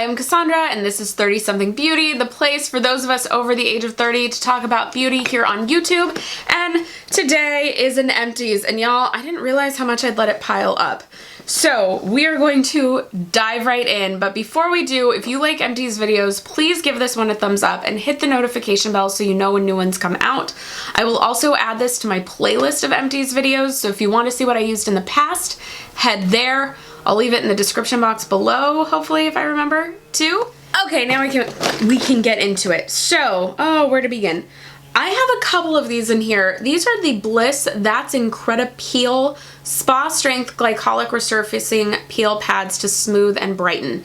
am Cassandra and this is 30 Something Beauty, the place for those of us over the age of 30 to talk about beauty here on YouTube. And today is an Empties, and y'all, I didn't realize how much I'd let it pile up. So we are going to dive right in, but before we do, if you like Empties videos, please give this one a thumbs up and hit the notification bell so you know when new ones come out. I will also add this to my playlist of Empties videos, so if you want to see what I used in the past, head there. I'll leave it in the description box below, hopefully, if I remember to. Okay, now we can get into it. So, where to begin? I have a couple of these in here. These are the Bliss That's Incredi-Peel Spa Strength Glycolic Resurfacing Peel Pads to Smooth and Brighten.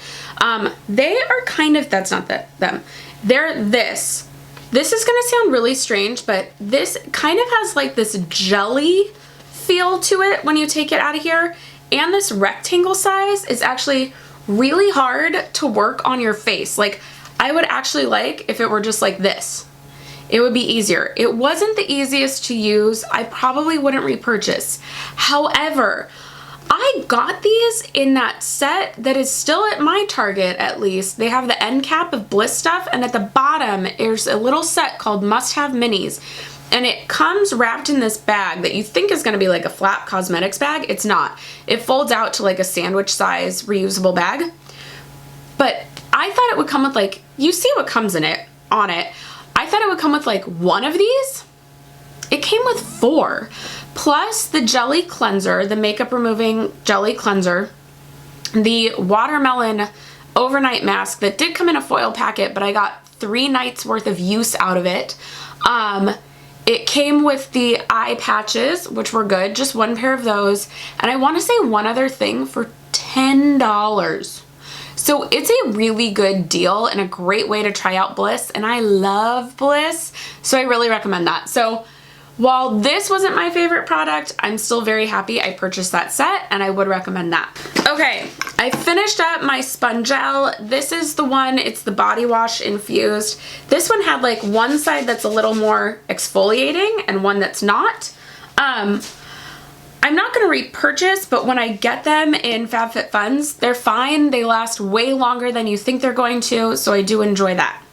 They are kind of, that's not them. They're this. This is gonna sound really strange, but this kind of has like this jelly feel to it when you take it out of here. And this rectangle size is actually really hard to work on your face. Like, I would actually like if it were just like this. It would be easier. It wasn't the easiest to use. I probably wouldn't repurchase. However, I got these in that set that is still at my Target, at least. They have the end cap of Bliss stuff, and at the bottom there's a little set called Must Have Minis. And it comes wrapped in this bag that you think is going to be like a flat cosmetics bag. It's not. It folds out to like a sandwich size reusable bag. But I thought it would come with like, you see what comes in it, on it. I thought it would come with like one of these. It came with 4. Plus the jelly cleanser, the makeup removing jelly cleanser, the watermelon overnight mask that did come in a foil packet, but I got 3 nights worth of use out of it. It came with the eye patches, which were good, just 1 pair of those. And I want to say one other thing for $10. So it's a really good deal and a great way to try out Bliss, and I love Bliss, so I really recommend that. So while this wasn't my favorite product, I'm still very happy I purchased that set, and I would recommend that. Okay, I finished up my Spongel. This is the one, it's the body wash infused. This one had like one side that's a little more exfoliating and one that's not. I'm not going to repurchase, but when I get them in FabFitFuns, they're fine. They last way longer than you think they're going to, so I do enjoy that.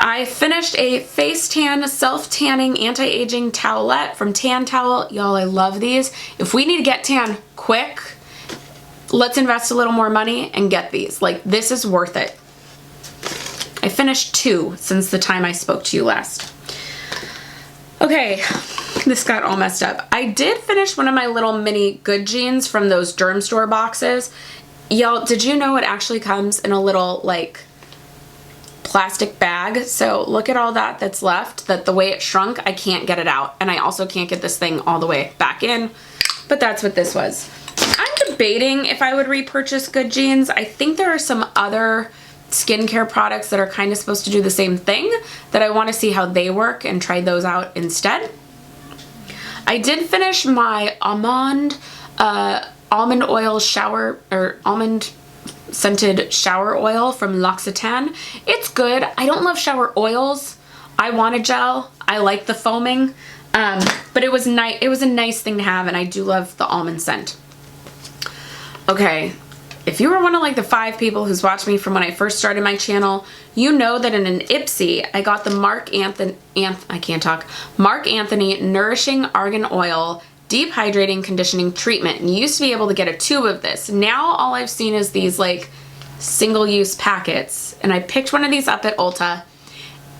I finished a face tan self-tanning anti-aging towelette from Tan Towel. Y'all, I love these. If we need to get tan quick, let's invest a little more money and get these. Like, this is worth it. I finished 2 since the time I spoke to you last. Okay, this got all messed up. I did finish one of my little mini Good Jeans from those Derm Store boxes. Y'all, did you know it actually comes in a little, like, plastic bag? So look at all that's left, that the way it shrunk, I can't get it out. And I also can't get this thing all the way back in, but that's what this was. I'm debating if I would repurchase Good Jeans. I think there are some other skincare products that are kind of supposed to do the same thing that I want to see how they work and try those out instead. I did finish my almond oil shower, or almond scented shower oil from L'Occitane. It's good. I don't love shower oils. I want a gel. I like the foaming, but it was nice. It was a nice thing to have, and I do love the almond scent. Okay. If you were one of like the 5 people who's watched me from when I first started my channel, you know that in an Ipsy, I got the Marc Anthony Nourishing Argan Oil Deep Hydrating Conditioning Treatment. And you used to be able to get a tube of this. Now all I've seen is these like single-use packets. And I picked one of these up at Ulta.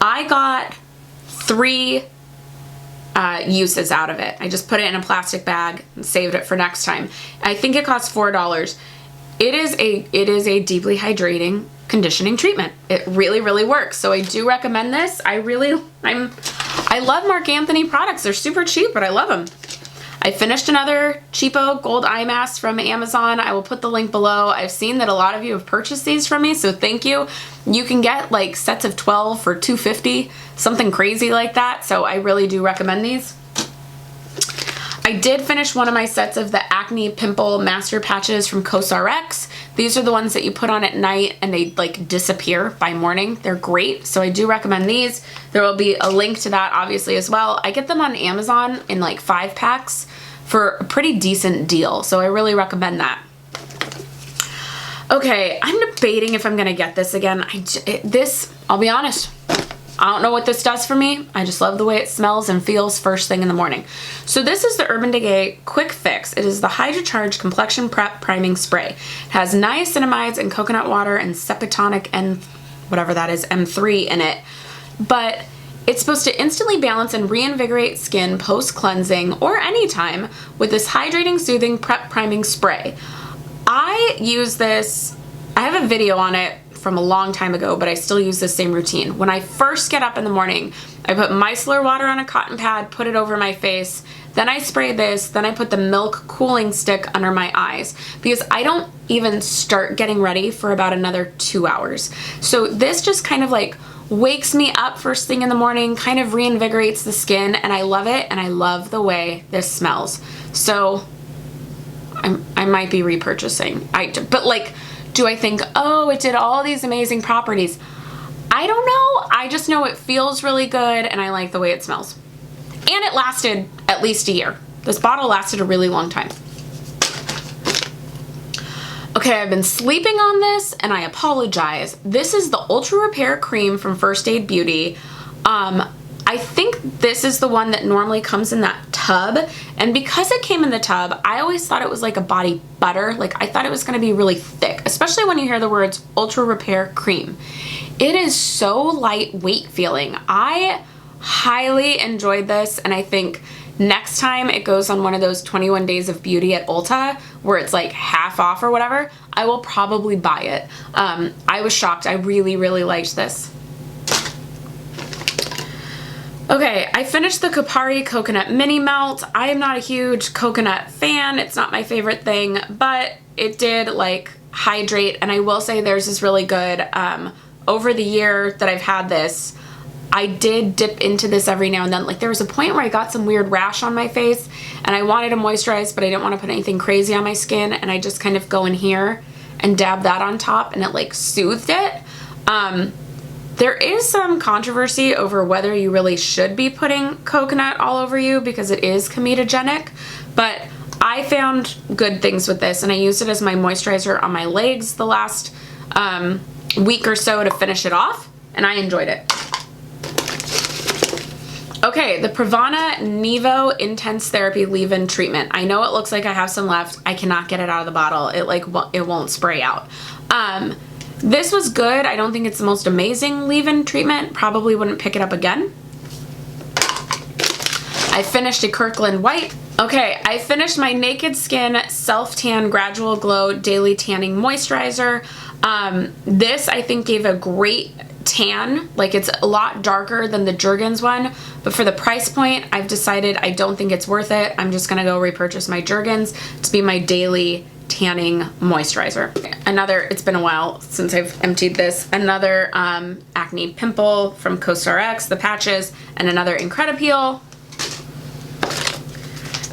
I got 3 uses out of it. I just put it in a plastic bag and saved it for next time. I think it cost $4. It is a deeply hydrating conditioning treatment. It really, really works. So I do recommend this. I love Marc Anthony products. They're super cheap, but I love them. I finished another cheapo gold eye mask from Amazon. I will put the link below. I've seen that a lot of you have purchased these from me, so thank you. You can get like sets of 12 for $2.50, something crazy like that. So I really do recommend these. I did finish one of my sets of the Acne Pimple Master Patches from CosRx. These are the ones that you put on at night and they like disappear by morning. They're great, so I do recommend these. There will be a link to that obviously as well. I get them on Amazon in like 5 packs for a pretty decent deal, so I really recommend that. Okay, I'm debating if I'm gonna get this again. I'll be honest, I don't know what this does for me. I just love the way it smells and feels first thing in the morning. So this is the Urban Decay Quick Fix. It is the Hydra Charge Complexion Prep Priming Spray. It has niacinamides and coconut water and Septonic and whatever that is, M3 in it. But it's supposed to instantly balance and reinvigorate skin post-cleansing or anytime with this hydrating, soothing prep priming spray. I use this, I have a video on it from a long time ago, but I still use the same routine. When I first get up in the morning, I put micellar water on a cotton pad, put it over my face, then I spray this, then I put the milk cooling stick under my eyes because I don't even start getting ready for about another 2 hours. So this just kind of like wakes me up first thing in the morning, kind of reinvigorates the skin, and I love it, and I love the way this smells. So I might be repurchasing. But like, do I think, oh, it did all these amazing properties? I don't know. I just know it feels really good and I like the way it smells. And it lasted at least a year. This bottle lasted a really long time. Okay, I've been sleeping on this and I apologize. This is the Ultra Repair Cream from First Aid Beauty. I think this is the one that normally comes in that tub, and because it came in the tub, I always thought it was like a body butter. Like I thought it was gonna be really thick, especially when you hear the words Ultra Repair Cream. It is so lightweight feeling. I highly enjoyed this, and I think next time it goes on one of those 21 Days of Beauty at Ulta where it's like half off or whatever, I will probably buy it. I was shocked. I really, really liked this. Okay, I finished the Kapadia Coconut Mini Melt. I am not a huge coconut fan. It's not my favorite thing, but it did like hydrate, and I will say theirs is really good. Over the year that I've had this, I did dip into this every now and then. Like there was a point where I got some weird rash on my face and I wanted to moisturize, but I didn't want to put anything crazy on my skin, and I just kind of go in here and dab that on top, and it like soothed it. There is some controversy over whether you really should be putting coconut all over you because it is comedogenic, but I found good things with this, and I used it as my moisturizer on my legs the last week or so to finish it off, and I enjoyed it. Okay, the Pravana Nivo Intense Therapy Leave-In Treatment. I know it looks like I have some left. I cannot get it out of the bottle. It won't spray out. This was good. I don't think it's the most amazing leave-in treatment. Probably wouldn't pick it up again. I finished a Kirkland White. Okay, I finished my Naked Skin Self-Tan Gradual Glow Daily Tanning Moisturizer. This I think gave a great tan. Like it's a lot darker than the Jergens one, but for the price point, I've decided I don't think it's worth it. I'm just gonna go repurchase my Jergens to be my daily tanning moisturizer. It's been a while since I've emptied this. Another acne pimple from CosRx, the patches, and another Incredipeel.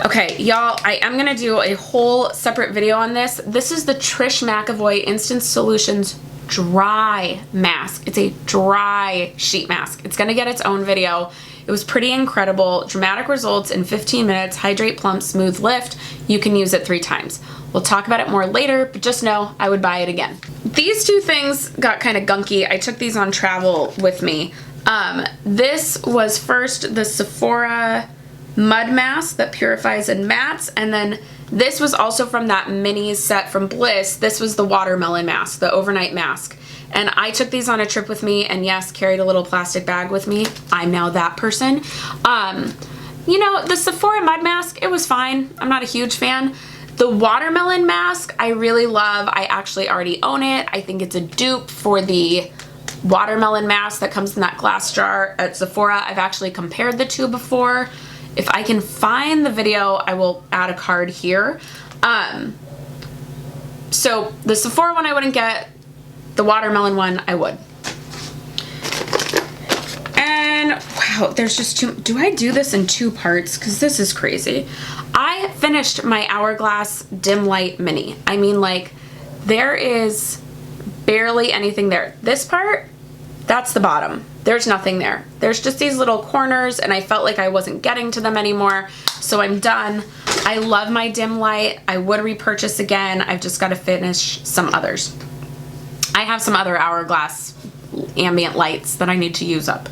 Okay, y'all, I am gonna do a whole separate video on this. This is the Trish Mcevoy Instant Solutions Dry Mask. It's a dry sheet mask. It's gonna get its own video. It was pretty incredible. Dramatic results in 15 minutes. Hydrate, plump, smooth lift. You can use it 3 times. We'll talk about it more later, but just know I would buy it again. These two things got kind of gunky. I took these on travel with me. This was first the Sephora Mud Mask that purifies and mattes, and then this was also from that mini set from Bliss. This was the watermelon mask, the overnight mask. And I took these on a trip with me, and yes, carried a little plastic bag with me. I'm now that person. You know, the Sephora Mud Mask, it was fine. I'm not a huge fan. The watermelon mask, I really love. I actually already own it. I think it's a dupe for the watermelon mask that comes in that glass jar at Sephora. I've actually compared the two before. If I can find the video, I will add a card here. So the Sephora one I wouldn't get. The watermelon one I would. And wow, there's just two. Do I do this in 2 parts? Because this is crazy. I finished my Hourglass Dim Light Mini. I mean, like, there is barely anything there. This part, that's the bottom. There's nothing there. There's just these little corners, and I felt like I wasn't getting to them anymore, so I'm done. I love my dim light. I would repurchase again. I've just got to finish some others. I have some other Hourglass ambient lights that I need to use up.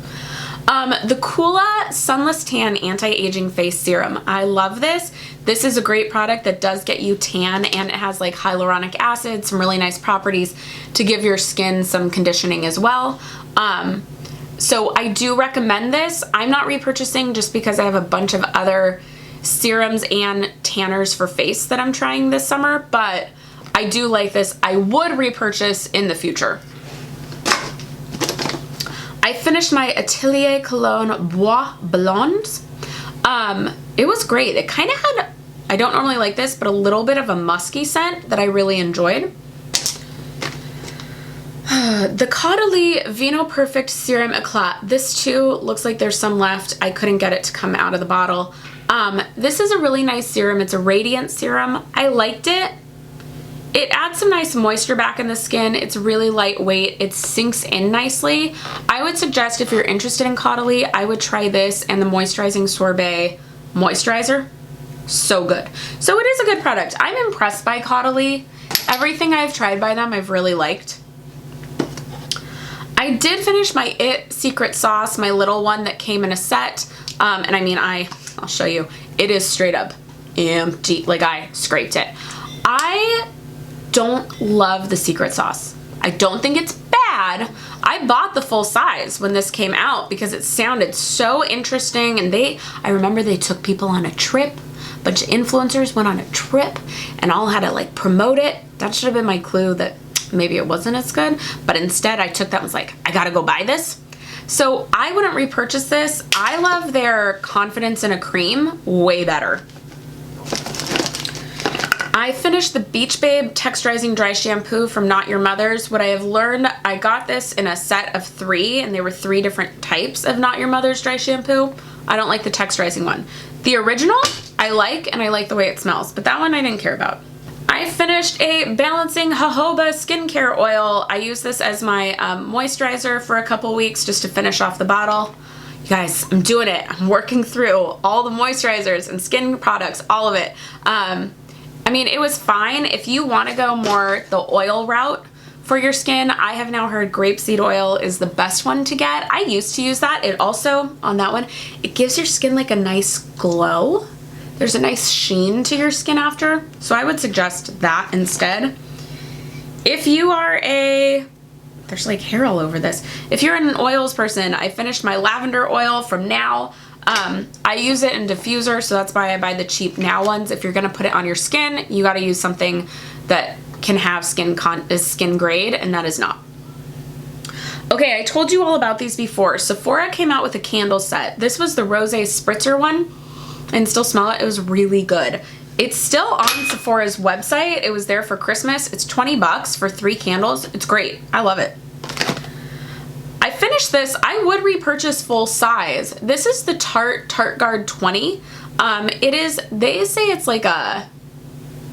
The Kula Sunless Tan Anti-Aging Face Serum. I love this. This is a great product that does get you tan, and it has like hyaluronic acid, some really nice properties to give your skin some conditioning as well. So I do recommend this. I'm not repurchasing just because I have a bunch of other serums and tanners for face that I'm trying this summer, but I do like this. I would repurchase in the future. I finished my Atelier Cologne Bois Blonde. It was great. It kind of had, I don't normally like this, but a little bit of a musky scent that I really enjoyed. The Caudally Vino Perfect Serum Eclat. This too looks like there's some left. I couldn't get it to come out of the bottle. This is a really nice serum. It's a radiant serum. I liked it. It adds some nice moisture back in the skin. It's really lightweight. It sinks in nicely. I would suggest if you're interested in Caudally, I would try this and the Moisturizing Sorbet Moisturizer. So good. So it is a good product. I'm impressed by Caudally. Everything I've tried by them, I've really liked. I did finish my It Secret Sauce, my little one that came in a set. And I mean, I'll show you. It is straight up empty. Like, I scraped it. I don't love the secret sauce. I don't think it's bad. I bought the full size when this came out because it sounded so interesting, and I remember they took people on a trip. A bunch of influencers went on a trip and all had to like promote it. That should have been my clue that maybe it wasn't as good, but instead I took that and was like, I gotta go buy this. So I wouldn't repurchase this. I love their Confidence in a Cream way better. I finished the Beach Babe Texturizing Dry Shampoo from Not Your Mother's. What I have learned, I got this in a set of 3, and there were 3 different types of Not Your Mother's dry shampoo. I don't like the texturizing one. The original, I like, and I like the way it smells, but that one I didn't care about. I finished a Balancing Jojoba Skincare Oil. I use this as my moisturizer for a couple weeks just to finish off the bottle. You guys, I'm doing it. I'm working through all the moisturizers and skin products, all of it. I mean, it was fine. If you want to go more the oil route for your skin, I have now heard grapeseed oil is the best one to get. I used to use that. It also, on that one, it gives your skin like a nice glow. There's a nice sheen to your skin after. So I would suggest that instead. If you are there's like hair all over this. If you're an oils person, I finished my lavender oil from Now. I use it in diffuser, so that's why I buy the cheap Now ones. If you're gonna put it on your skin, you gotta use something that can have skin grade, and that is not. Okay, I told you all about these before. Sephora came out with a candle set. This was the Rosé Spritzer one, and still smell it. It was really good. It's still on Sephora's website. It was there for Christmas. It's 20 bucks for 3 candles. It's great. I love it. I finished this. I would repurchase full size. This is the Tart Guard 20. They say it's like a,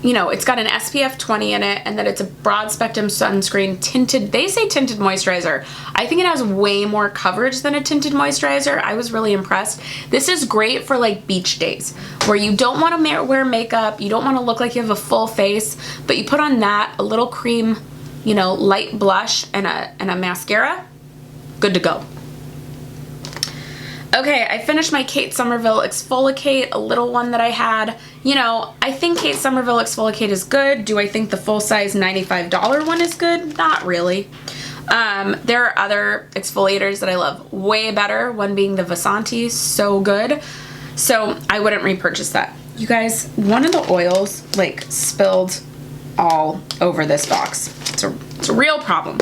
you know, it's got an SPF 20 in it, and that it's a broad spectrum sunscreen tinted. They say tinted moisturizer. I think it has way more coverage than a tinted moisturizer. I was really impressed. This is great for like beach days where you don't want to wear makeup, you don't want to look like you have a full face, but you put on that, a little cream, you know, light blush and a mascara. Good to go. Okay, I finished my Kate Somerville Exfoliate, a little one that I had. You know, I think Kate Somerville Exfoliate is good. Do I think the full-size $95 one is good? Not really. There are other exfoliators that I love way better, one being the Vasanti, so good. So I wouldn't repurchase that. You guys, one of the oils like spilled all over this box. It's a real problem.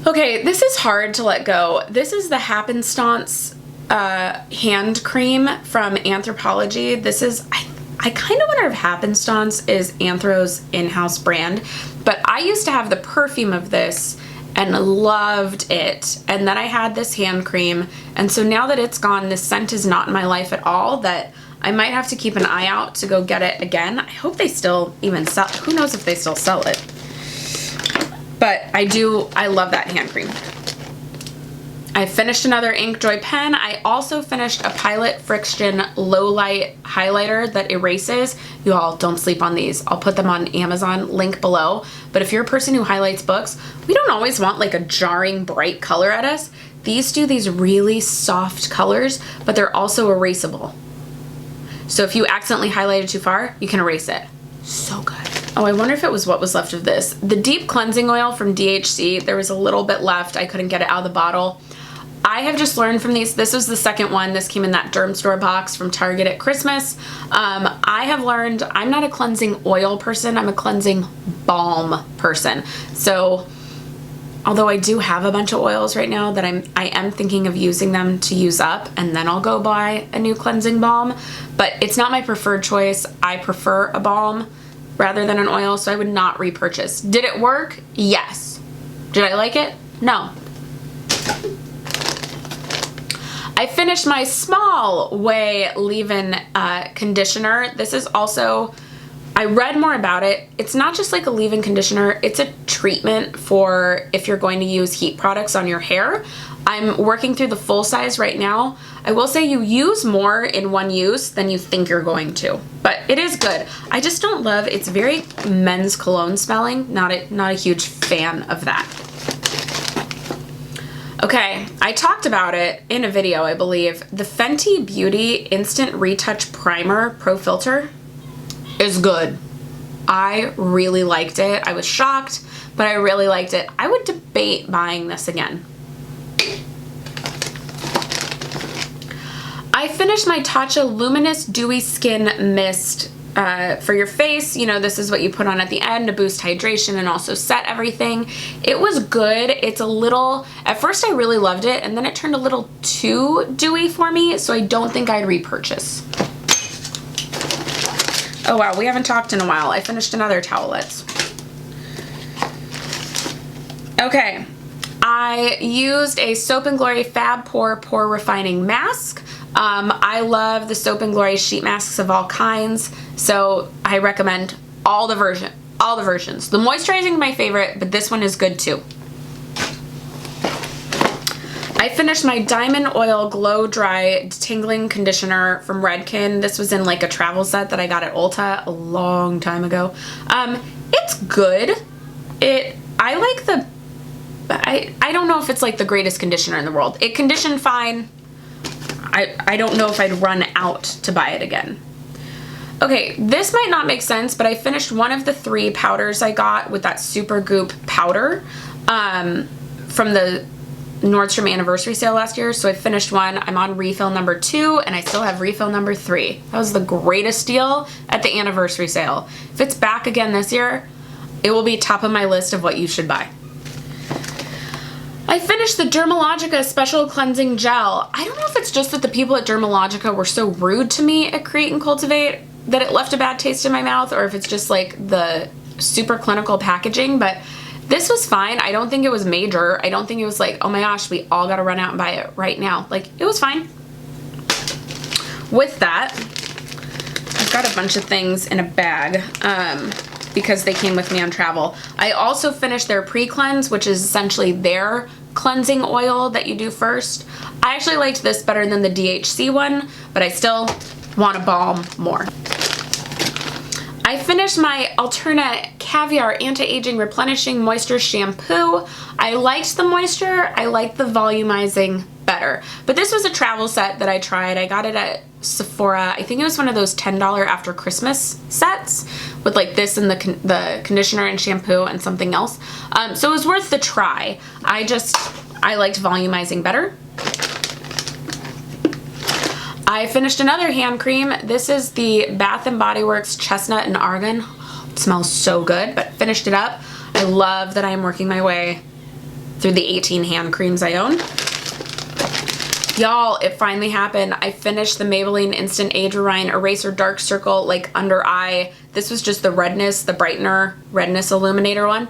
Okay, this is hard to let go. This is the Happenstance hand cream from Anthropologie. This is, I kind of wonder if Happenstance is Anthro's in-house brand, but I used to have the perfume of this and loved it. And then I had this hand cream, and so now that it's gone, this scent is not in my life at all, that I might have to keep an eye out to go get it again. I hope they still even sell, who knows if they still sell it. But I love that hand cream. I finished another Inkjoy pen. I also finished a Pilot Frixion low light highlighter that erases. You all don't sleep on these. I'll put them on Amazon, link below. But if you're a person who highlights books, we don't always want like a jarring bright color at us. These do these really soft colors, but they're also erasable. So if you accidentally highlighted too far, you can erase it. So good. Oh, I wonder if it was what was left of this. The Deep Cleansing Oil from DHC, there was a little bit left. I couldn't get it out of the bottle. I have just learned from these. This was the second one. This came in that Derm Store box from Target at Christmas. I have learned I'm not a cleansing oil person. I'm a cleansing balm person. So although I do have a bunch of oils right now that I am thinking of using them to use up, and then I'll go buy a new cleansing balm. But it's not my preferred choice. I prefer a balm rather than an oil, so I would not repurchase. Did it work? Yes. Did I like it? No. I finished my small Voie leave-in conditioner. This is also, I read more about it. It's not just like a leave-in conditioner, it's a treatment for if you're going to use heat products on your hair. I'm working through the full size right now. I will say you use more in one use than you think you're going to, but it is good. I just don't love, it's very men's cologne smelling. Not a huge fan of that. Okay, I talked about it in a video, I believe. The Fenty Beauty Instant Retouch Primer Pro Filter is good. I really liked it. I was shocked, but I really liked it. I would debate buying this again. I finished my Tatcha Luminous Dewy Skin Mist for your face. You know, this is what you put on at the end to boost hydration and also set everything. It was good. It's a little, at first I really loved it, and then it turned a little too dewy for me, so I don't think I'd repurchase. Oh wow, we haven't talked in a while. I finished another towelettes. Okay, I used a Soap & Glory Fab Pore Refining Mask. I love the Soap & Glory sheet masks of all kinds, so I recommend all the versions. The moisturizing is my favorite, but this one is good too. I finished my Diamond Oil Glow Dry Detangling Conditioner from Redken. This was in like a travel set that I got at Ulta a long time ago. It's good. I like the, I don't know if it's like the greatest conditioner in the world. It conditioned fine. I don't know if I'd run out to buy it again. Okay, this might not make sense, but I finished one of the 3 powders I got with that Super Goop powder from the Nordstrom anniversary sale last year. So I finished one. I'm on refill number 2, and I still have refill number 3. That was the greatest deal at the anniversary sale. If it's back again this year, it will be top of my list of what you should buy. I finished the Dermalogica Special Cleansing Gel. I don't know if it's just that the people at Dermalogica were so rude to me at Create and Cultivate that it left a bad taste in my mouth, or if it's just like the super clinical packaging, but this was fine. I don't think it was major. I don't think it was like, oh my gosh, we all gotta run out and buy it right now. Like, it was fine. With that, I've got a bunch of things in a bag because they came with me on travel. I also finished their pre-cleanse, which is essentially their cleansing oil that you do first. I actually liked this better than the DHC one, but I still want a balm more. I finished my Alterna Caviar Anti-Aging Replenishing Moisture Shampoo. I liked the moisture. I liked the volumizing better. But this was a travel set that I tried. I got it at Sephora. I think it was one of those $10 after Christmas sets with like this and the conditioner and shampoo and something else. So it was worth the try. I liked volumizing better. I finished another hand cream. This is the Bath & Body Works Chestnut and Argan. It smells so good, but finished it up. I love that I'm working my way through the 18 hand creams I own. Y'all, it finally happened. I finished the Maybelline Instant Age Rewind Eraser Dark Circle like under eye. This was just the redness, the brightener redness illuminator one.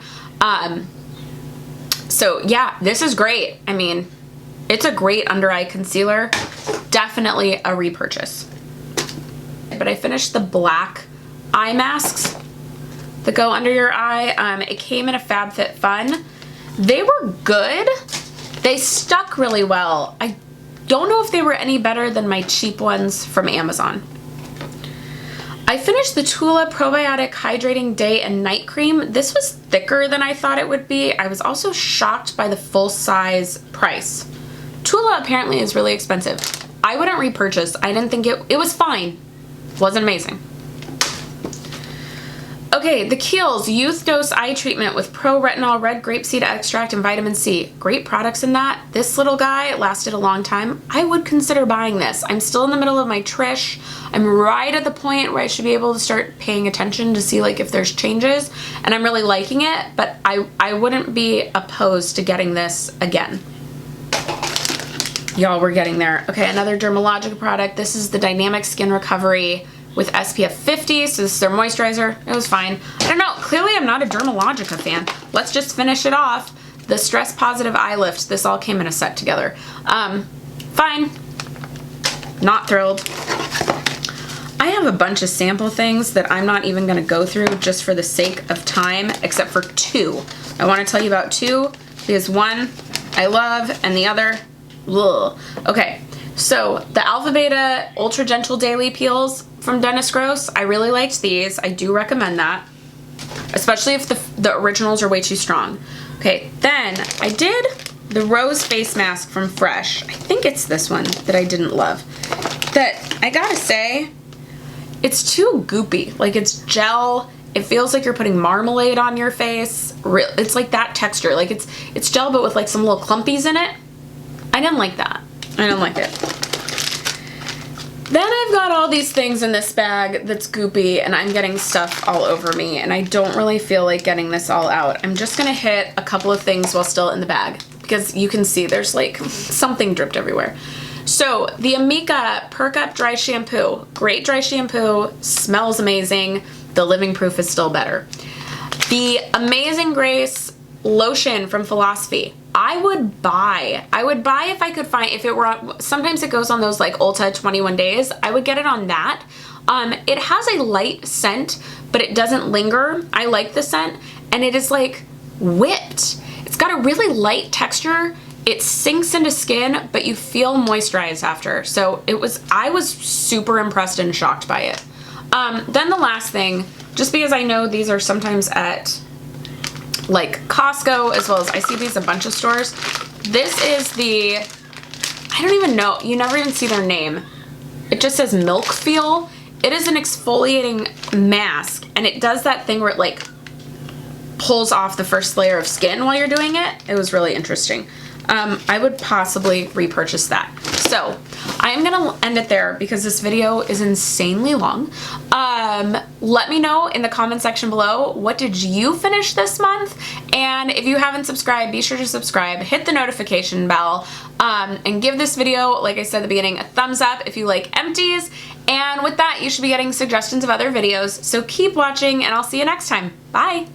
So yeah, this is great. I mean, it's a great under eye concealer. Definitely a repurchase. But I finished the black eye masks that go under your eye. It came in a FabFitFun. They were good. They stuck really well. I don't know if they were any better than my cheap ones from Amazon. I finished the Kula Probiotic Hydrating Day and Night Cream. This was thicker than I thought it would be. I was also shocked by the full size price. Kula apparently is really expensive. I wouldn't repurchase. I didn't think it was fine. Wasn't amazing. Okay, the Kiehl's Youth Dose Eye Treatment with Pro Retinol, Red Grapeseed Extract, and Vitamin C. Great products in that. This little guy lasted a long time. I would consider buying this. I'm still in the middle of my Trish. I'm right at the point where I should be able to start paying attention to see like if there's changes, and I'm really liking it, but I wouldn't be opposed to getting this again. Y'all, we're getting there. Okay, another Dermalogica product. This is the Dynamic Skin Recovery with SPF 50, so this is their moisturizer. It was fine. I don't know, clearly I'm not a Dermalogica fan. Let's just finish it off. The Stress Positive Eye Lift. This all came in a set together. Fine. Not thrilled. I have a bunch of sample things that I'm not even gonna go through just for the sake of time, except for two. I wanna tell you about two, because one I love, and the other, ugh. Okay, so the Alpha Beta Ultra Gentle Daily Peels from Dennis Gross. I really liked these. I do recommend that, especially if the originals are way too strong. Okay, then I did the Rose Face Mask from Fresh. I think it's this one that I didn't love. That, I gotta say, it's too goopy. Like, it's gel. It feels like you're putting marmalade on your face. It's like that texture. Like, it's gel but with like some little clumpies in it. I didn't like that. I don't like it. Then I've got all these things in this bag that's goopy, and I'm getting stuff all over me, and I don't really feel like getting this all out. I'm just gonna hit a couple of things while still in the bag, because you can see there's like something dripped everywhere. So the Amika Perk Up Dry Shampoo. Great dry shampoo, smells amazing. The living proof is still better. The Amazing Grace lotion from Philosophy. I would buy if I could find, if it were on, sometimes it goes on those like Ulta 21 days. I would get it on that. It has a light scent, but it doesn't linger. I like the scent, and it is like whipped. It's got a really light texture. It sinks into skin, but you feel moisturized after. So I was super impressed and shocked by it. Then the last thing, just because I know these are sometimes at like Costco, as well as I see these a bunch of stores. This is the, I don't even know, you never even see their name. It just says Milk Feel. It is an exfoliating mask, and it does that thing where it like pulls off the first layer of skin while you're doing it. It was really interesting. I would possibly repurchase that. So I am gonna end it there because this video is insanely long. Let me know in the comment section below, what did you finish this month? And if you haven't subscribed, be sure to subscribe, hit the notification bell, and give this video, like I said at the beginning, a thumbs up if you like empties. And with that, you should be getting suggestions of other videos. So keep watching, and I'll see you next time. Bye.